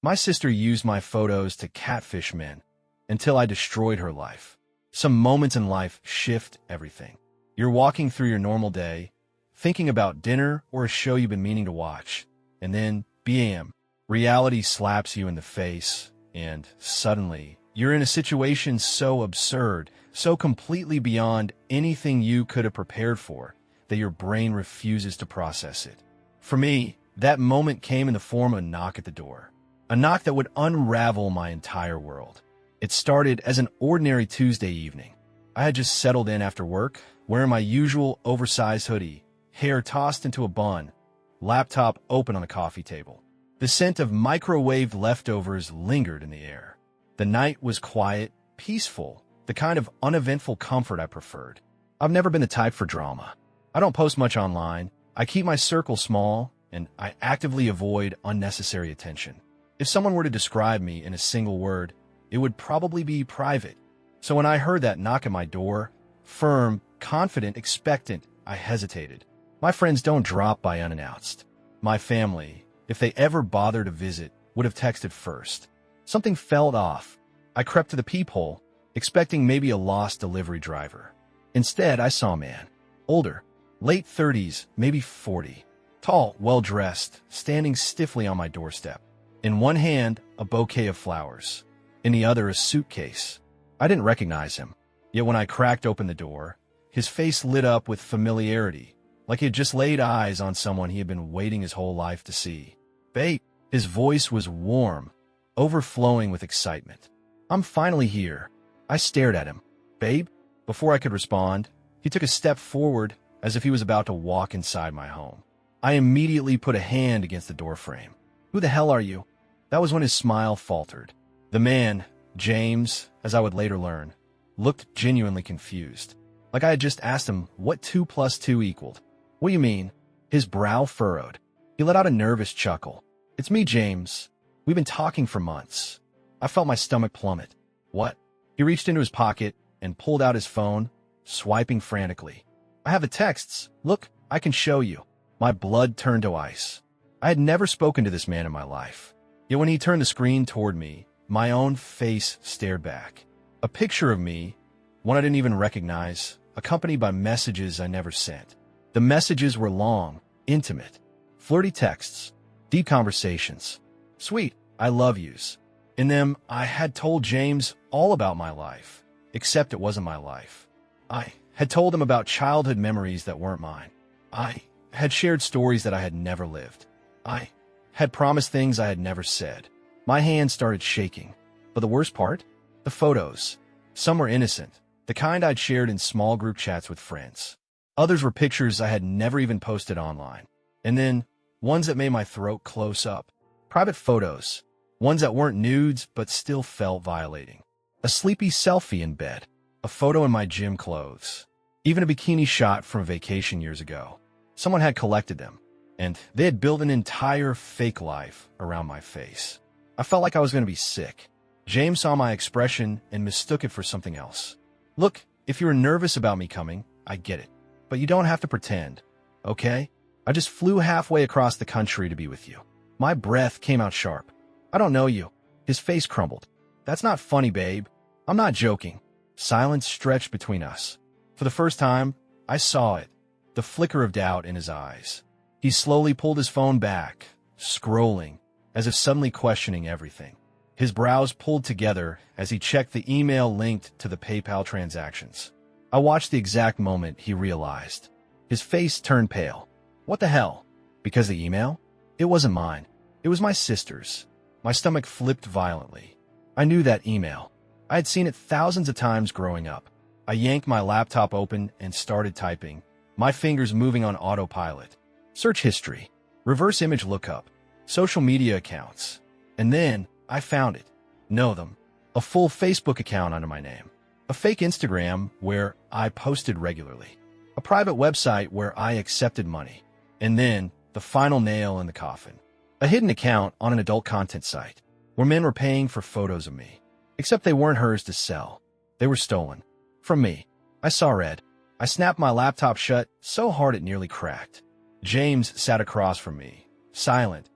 My sister used my photos to catfish men until I destroyed her life. Some moments in life shift everything. You're walking through your normal day, thinking about dinner or a show you've been meaning to watch, and then, bam, reality slaps you in the face, and suddenly, you're in a situation so absurd, so completely beyond anything you could have prepared for, that your brain refuses to process it. For me, that moment came in the form of a knock at the door. A knock that would unravel my entire world. It started as an ordinary Tuesday evening. I had just settled in after work, wearing my usual oversized hoodie, hair tossed into a bun, laptop open on the coffee table. The scent of microwaved leftovers lingered in the air. The night was quiet, peaceful, the kind of uneventful comfort I preferred. I've never been the type for drama. I don't post much online, I keep my circle small, and I actively avoid unnecessary attention. If someone were to describe me in a single word, it would probably be private. So when I heard that knock at my door, firm, confident, expectant, I hesitated. My friends don't drop by unannounced. My family, if they ever bothered to visit, would have texted first. Something felt off. I crept to the peephole, expecting maybe a lost delivery driver. Instead, I saw a man. Older, late 30s, maybe 40. Tall, well-dressed, standing stiffly on my doorstep. In one hand, a bouquet of flowers. In the other, a suitcase. I didn't recognize him. Yet when I cracked open the door, his face lit up with familiarity, like he had just laid eyes on someone he had been waiting his whole life to see. "Babe." His voice was warm, overflowing with excitement. "I'm finally here." I stared at him. "Babe?" Before I could respond, he took a step forward as if he was about to walk inside my home. I immediately put a hand against the doorframe. "Who the hell are you?" That was when his smile faltered. The man, James, as I would later learn, looked genuinely confused. Like I had just asked him what 2 plus 2 equaled. "What do you mean?" His brow furrowed. He let out a nervous chuckle. "It's me, James. We've been talking for months." I felt my stomach plummet. "What?" He reached into his pocket and pulled out his phone, swiping frantically. "I have the texts. Look, I can show you." My blood turned to ice. I had never spoken to this man in my life. Yet when he turned the screen toward me, my own face stared back. A picture of me, one I didn't even recognize, accompanied by messages I never sent. The messages were long, intimate, flirty texts, deep conversations, sweet "I love yous." In them, I had told James all about my life, except it wasn't my life. I had told him about childhood memories that weren't mine. I had shared stories that I had never lived. I had promised things I had never said. My hands started shaking. But the worst part? The photos. Some were innocent, the kind I'd shared in small group chats with friends. Others were pictures I had never even posted online. And then, ones that made my throat close up. Private photos. Ones that weren't nudes but still felt violating. A sleepy selfie in bed. A photo in my gym clothes. Even a bikini shot from a vacation years ago. Someone had collected them, and they had built an entire fake life around my face. I felt like I was going to be sick. James saw my expression and mistook it for something else. "Look, if you're nervous about me coming, I get it. But you don't have to pretend, okay? I just flew halfway across the country to be with you." My breath came out sharp. "I don't know you." His face crumbled. "That's not funny, babe. I'm not joking." Silence stretched between us. For the first time, I saw it, the flicker of doubt in his eyes. He slowly pulled his phone back, scrolling, as if suddenly questioning everything. His brows pulled together as he checked the email linked to the PayPal transactions. I watched the exact moment he realized. His face turned pale. What the hell? Because the email? It wasn't mine. It was my sister's. My stomach flipped violently. I knew that email. I had seen it thousands of times growing up. I yanked my laptop open and started typing, my fingers moving on autopilot. Search history, reverse image lookup, social media accounts. And then I found it. Know them. A full Facebook account under my name. A fake Instagram where I posted regularly. A private website where I accepted money. And then the final nail in the coffin. A hidden account on an adult content site where men were paying for photos of me. Except they weren't hers to sell. They were stolen. From me. I saw red. I snapped my laptop shut so hard it nearly cracked. James sat across from me, silent,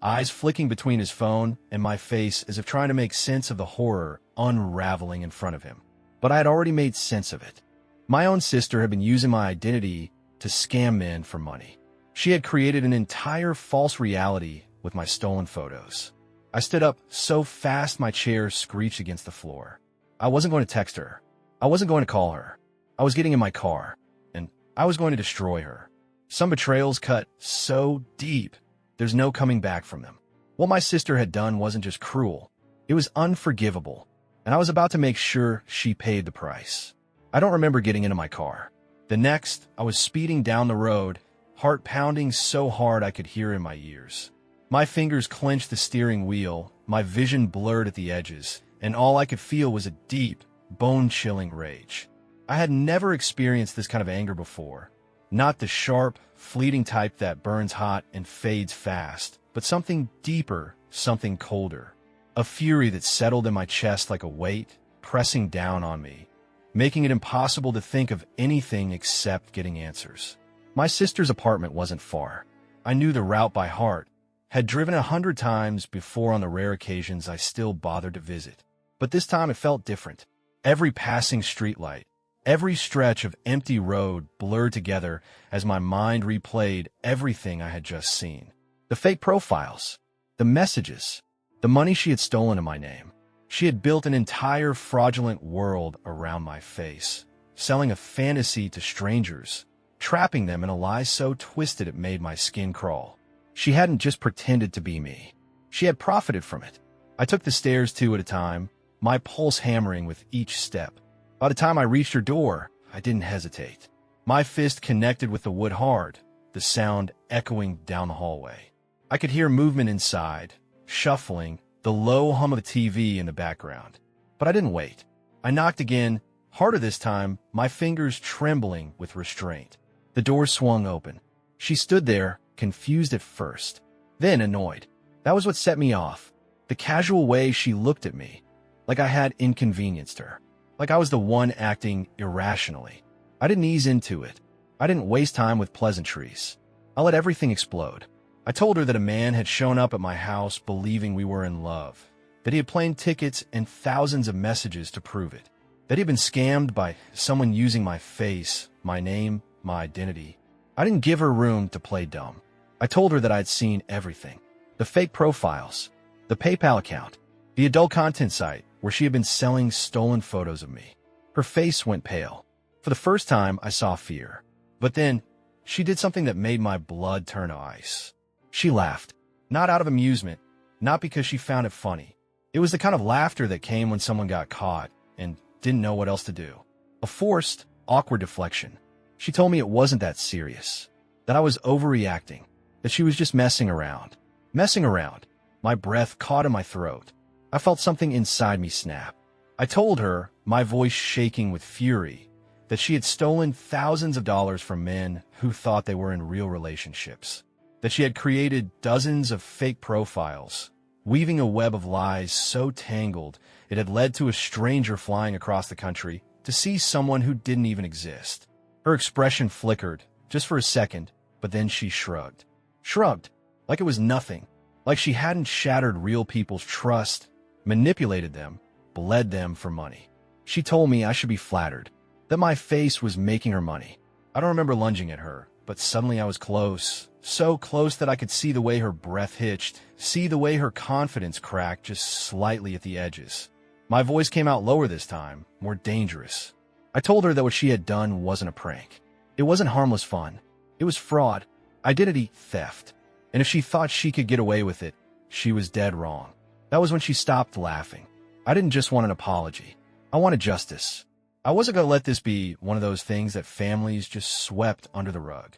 eyes flicking between his phone and my face as if trying to make sense of the horror unraveling in front of him. But I had already made sense of it. My own sister had been using my identity to scam men for money. She had created an entire false reality with my stolen photos. I stood up so fast my chair screeched against the floor. I wasn't going to text her. I wasn't going to call her. I was getting in my car, and I was going to destroy her. Some betrayals cut so deep, there's no coming back from them. What my sister had done wasn't just cruel, it was unforgivable, and I was about to make sure she paid the price. I don't remember getting into my car. The next, I was speeding down the road, heart pounding so hard I could hear in my ears. My fingers clenched the steering wheel, my vision blurred at the edges, and all I could feel was a deep, bone-chilling rage. I had never experienced this kind of anger before. Not the sharp, fleeting type that burns hot and fades fast, but something deeper, something colder. A fury that settled in my chest like a weight, pressing down on me, making it impossible to think of anything except getting answers. My sister's apartment wasn't far. I knew the route by heart, had driven 100 times before on the rare occasions I still bothered to visit. But this time it felt different. Every passing streetlight, every stretch of empty road blurred together as my mind replayed everything I had just seen. The fake profiles, the messages, the money she had stolen in my name. She had built an entire fraudulent world around my face, selling a fantasy to strangers, trapping them in a lie so twisted it made my skin crawl. She hadn't just pretended to be me. She had profited from it. I took the stairs 2 at a time, my pulse hammering with each step. By the time I reached her door, I didn't hesitate. My fist connected with the wood hard, the sound echoing down the hallway. I could hear movement inside, shuffling, the low hum of the TV in the background. But I didn't wait. I knocked again, harder this time, my fingers trembling with restraint. The door swung open. She stood there, confused at first, then annoyed. That was what set me off. The casual way she looked at me, like I had inconvenienced her, like I was the one acting irrationally. I didn't ease into it. I didn't waste time with pleasantries. I let everything explode. I told her that a man had shown up at my house believing we were in love, that he had plane tickets and thousands of messages to prove it, that he had been scammed by someone using my face, my name, my identity. I didn't give her room to play dumb. I told her that I had seen everything. The fake profiles, the PayPal account, the adult content site where she had been selling stolen photos of me. Her face went pale. For the first time, I saw fear. But then, she did something that made my blood turn to ice. She laughed. Not out of amusement, not because she found it funny. It was the kind of laughter that came when someone got caught and didn't know what else to do. A forced, awkward deflection. She told me it wasn't that serious, that I was overreacting, that she was just messing around. Messing around. My breath caught in my throat. I felt something inside me snap. I told her, my voice shaking with fury, that she had stolen thousands of dollars from men who thought they were in real relationships, that she had created dozens of fake profiles, weaving a web of lies so tangled it had led to a stranger flying across the country to see someone who didn't even exist. Her expression flickered, just for a second, but then she shrugged. Shrugged, like it was nothing, like she hadn't shattered real people's trust, manipulated them, bled them for money. She told me I should be flattered, that my face was making her money. I don't remember lunging at her, but suddenly I was close, so close that I could see the way her breath hitched, see the way her confidence cracked just slightly at the edges. My voice came out lower this time, more dangerous. I told her that what she had done wasn't a prank. It wasn't harmless fun. It was fraud, identity theft. And if she thought she could get away with it, she was dead wrong. That was when she stopped laughing. I didn't just want an apology. I wanted justice. I wasn't going to let this be one of those things that families just swept under the rug,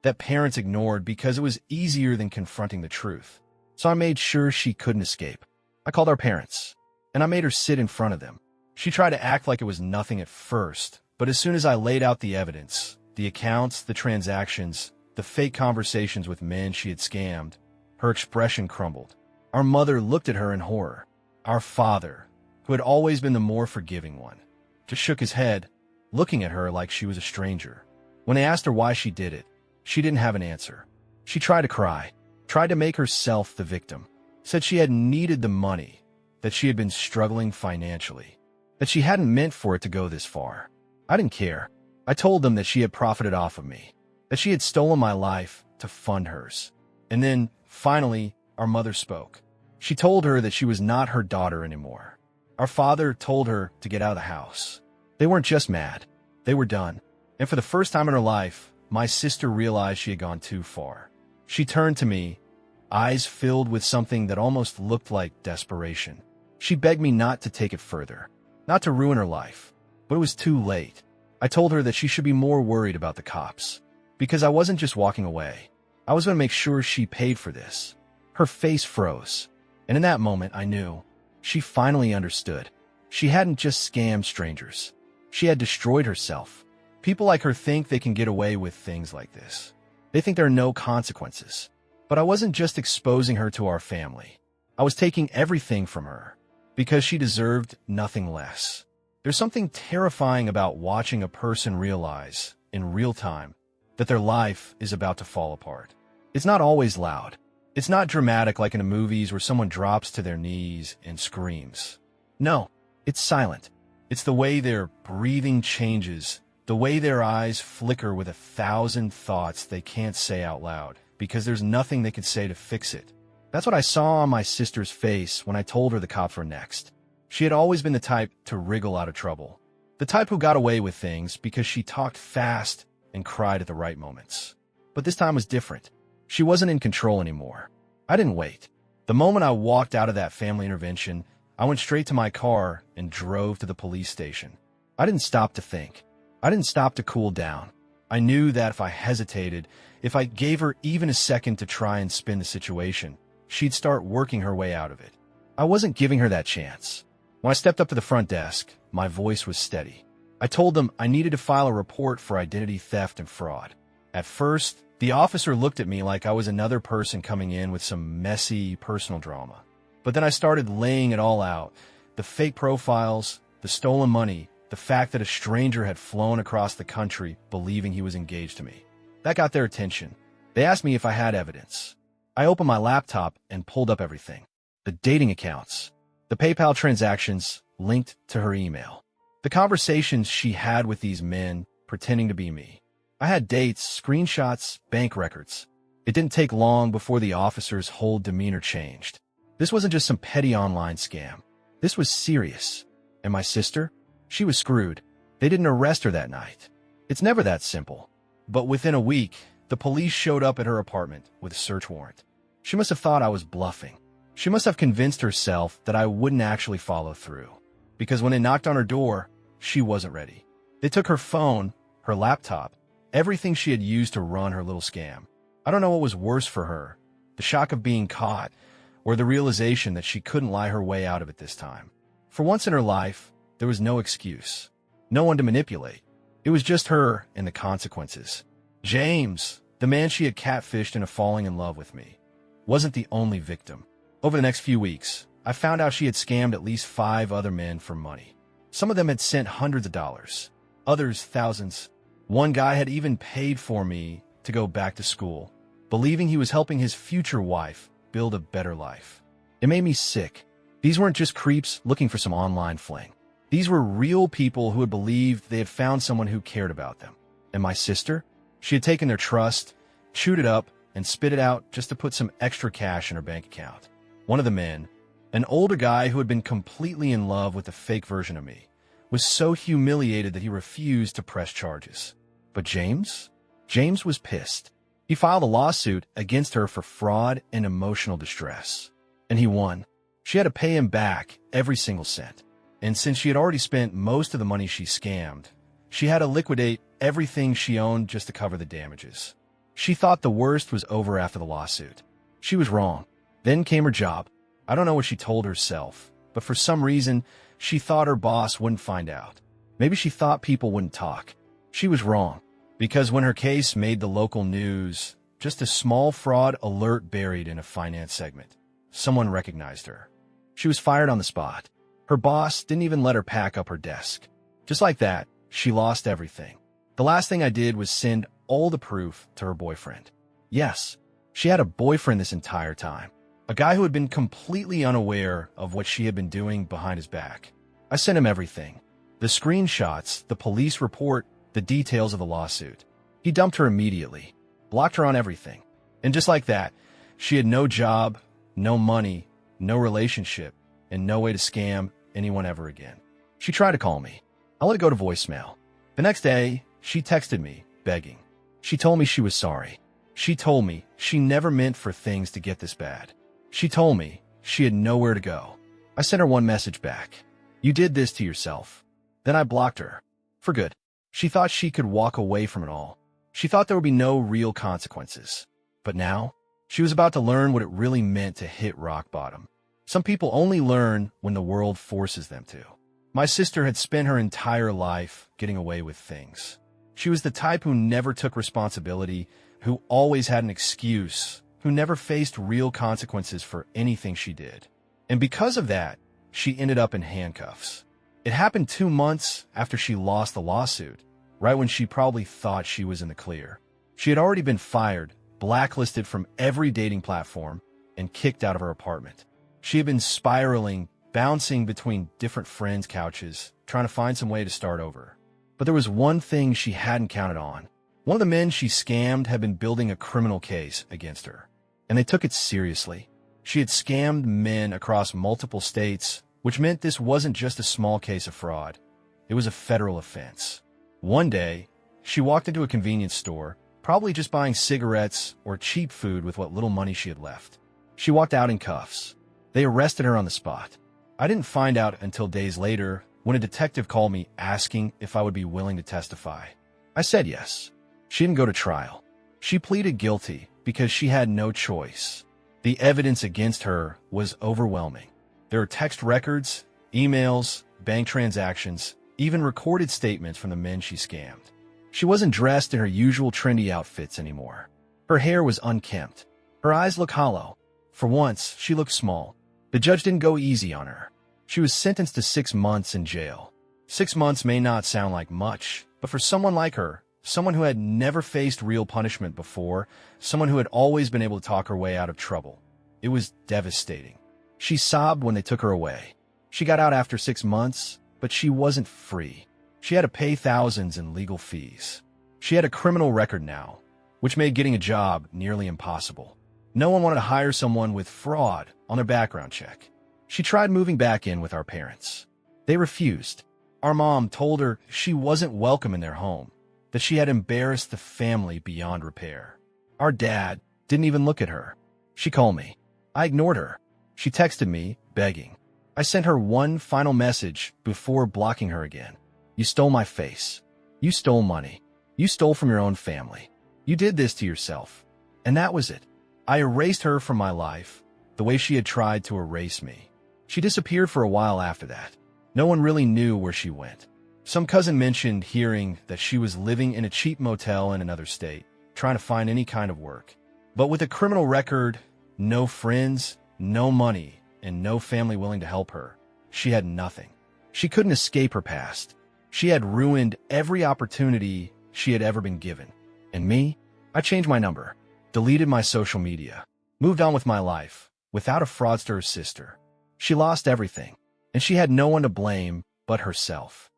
that parents ignored because it was easier than confronting the truth. So I made sure she couldn't escape. I called our parents, and I made her sit in front of them. She tried to act like it was nothing at first, but as soon as I laid out the evidence, the accounts, the transactions, the fake conversations with men she had scammed, her expression crumbled. Our mother looked at her in horror. Our father, who had always been the more forgiving one, just shook his head, looking at her like she was a stranger. When I asked her why she did it, she didn't have an answer. She tried to cry. tried to make herself the victim, said she had needed the money, that she had been struggling financially, that she hadn't meant for it to go this far. I didn't care. I told them that she had profited off of me, that she had stolen my life to fund hers. And then, finally, our mother spoke. She told her that she was not her daughter anymore. Our father told her to get out of the house. They weren't just mad. They were done. And for the first time in her life, my sister realized she had gone too far. She turned to me, eyes filled with something that almost looked like desperation. She begged me not to take it further, not to ruin her life. But it was too late. I told her that she should be more worried about the cops, because I wasn't just walking away. I was going to make sure she paid for this. Her face froze, and in that moment I knew. She finally understood. She hadn't just scammed strangers. She had destroyed herself. People like her think they can get away with things like this. They think there are no consequences. But I wasn't just exposing her to our family. I was taking everything from her, because she deserved nothing less. There's something terrifying about watching a person realize, in real time, that their life is about to fall apart. It's not always loud. It's not dramatic like in the movies where someone drops to their knees and screams. No, it's silent. It's the way their breathing changes, the way their eyes flicker with 1,000 thoughts they can't say out loud, because there's nothing they could say to fix it. That's what I saw on my sister's face when I told her the cops were next. She had always been the type to wriggle out of trouble, the type who got away with things because she talked fast and cried at the right moments. But this time was different. She wasn't in control anymore. I didn't wait. The moment I walked out of that family intervention, I went straight to my car and drove to the police station. I didn't stop to think. I didn't stop to cool down. I knew that if I hesitated, if I gave her even a second to try and spin the situation, she'd start working her way out of it. I wasn't giving her that chance. When I stepped up to the front desk, my voice was steady. I told them I needed to file a report for identity theft and fraud. At first, the officer looked at me like I was another person coming in with some messy personal drama. But then I started laying it all out. The fake profiles, the stolen money, the fact that a stranger had flown across the country believing he was engaged to me. That got their attention. They asked me if I had evidence. I opened my laptop and pulled up everything. The dating accounts, the PayPal transactions linked to her email, the conversations she had with these men pretending to be me. I had dates, screenshots, bank records. It didn't take long before the officer's whole demeanor changed. This wasn't just some petty online scam. This was serious. And my sister? She was screwed. They didn't arrest her that night. It's never that simple. But within a week, the police showed up at her apartment with a search warrant. She must have thought I was bluffing. She must have convinced herself that I wouldn't actually follow through. Because when they knocked on her door, she wasn't ready. They took her phone, her laptop, everything she had used to run her little scam. I don't know what was worse for her, the shock of being caught, or the realization that she couldn't lie her way out of it this time. For once in her life, there was no excuse, no one to manipulate. It was just her and the consequences. James, the man she had catfished into falling in love with me, wasn't the only victim. Over the next few weeks, I found out she had scammed at least 5 other men for money. Some of them had sent hundreds of dollars, others thousands. One guy had even paid for me to go back to school, believing he was helping his future wife build a better life. It made me sick. These weren't just creeps looking for some online fling. These were real people who had believed they had found someone who cared about them. And my sister? She had taken their trust, chewed it up, and spit it out just to put some extra cash in her bank account. One of the men, an older guy who had been completely in love with the fake version of me, was so humiliated that he refused to press charges. But James? James was pissed. He filed a lawsuit against her for fraud and emotional distress. And he won. She had to pay him back every single cent. And since she had already spent most of the money she scammed, she had to liquidate everything she owned just to cover the damages. She thought the worst was over after the lawsuit. She was wrong. Then came her job. I don't know what she told herself, but for some reason, she thought her boss wouldn't find out. Maybe she thought people wouldn't talk. She was wrong, because when her case made the local news, just a small fraud alert buried in a finance segment, someone recognized her. She was fired on the spot. Her boss didn't even let her pack up her desk. Just like that, she lost everything. The last thing I did was send all the proof to her boyfriend. Yes, She had a boyfriend this entire time, a guy who had been completely unaware of what she had been doing behind his back. I sent him everything. The screenshots, the police report, the details of the lawsuit. He dumped her immediately, blocked her on everything. And just like that, she had no job, no money, no relationship, and no way to scam anyone ever again. She tried to call me. I let it go to voicemail. The next day, she texted me, begging. She told me she was sorry. She told me she never meant for things to get this bad. She told me she had nowhere to go. I sent her one message back. You did this to yourself. Then I blocked her. For good. She thought she could walk away from it all. She thought there would be no real consequences. But now, she was about to learn what it really meant to hit rock bottom. Some people only learn when the world forces them to. My sister had spent her entire life getting away with things. She was the type who never took responsibility, who always had an excuse, who never faced real consequences for anything she did. And because of that, she ended up in handcuffs. It happened 2 months after she lost the lawsuit, right when she probably thought she was in the clear. She had already been fired, blacklisted from every dating platform, and kicked out of her apartment. She had been spiraling, bouncing between different friends' couches, trying to find some way to start over. But there was one thing she hadn't counted on. One of the men she scammed had been building a criminal case against her, and they took it seriously. She had scammed men across multiple states, which meant this wasn't just a small case of fraud. It was a federal offense. One day, she walked into a convenience store, probably just buying cigarettes or cheap food with what little money she had left. She walked out in cuffs. They arrested her on the spot. I didn't find out until days later when a detective called me asking if I would be willing to testify. I said yes. She didn't go to trial. She pleaded guilty because she had no choice. The evidence against her was overwhelming. There are text records, emails, bank transactions, even recorded statements from the men she scammed. She wasn't dressed in her usual trendy outfits anymore. Her hair was unkempt. Her eyes looked hollow. For once, she looked small. The judge didn't go easy on her. She was sentenced to 6 months in jail. 6 months may not sound like much, but for someone like her, someone who had never faced real punishment before, someone who had always been able to talk her way out of trouble, it was devastating. She sobbed when they took her away. She got out after 6 months, but she wasn't free. She had to pay thousands in legal fees. She had a criminal record now, which made getting a job nearly impossible. No one wanted to hire someone with fraud on their background check. She tried moving back in with our parents. They refused. Our mom told her she wasn't welcome in their home, that she had embarrassed the family beyond repair. Our dad didn't even look at her. She called me. I ignored her. She texted me, begging. I sent her one final message before blocking her again. You stole my face. You stole money. You stole from your own family. You did this to yourself. And that was it. I erased her from my life, the way she had tried to erase me. She disappeared for a while after that. No one really knew where she went. Some cousin mentioned hearing that she was living in a cheap motel in another state, trying to find any kind of work. But with a criminal record, no friends, no money, and no family willing to help her, she had nothing. She couldn't escape her past. She had ruined every opportunity she had ever been given. And me? I changed my number, deleted my social media, moved on with my life, without a fraudster's sister. She lost everything, and she had no one to blame but herself.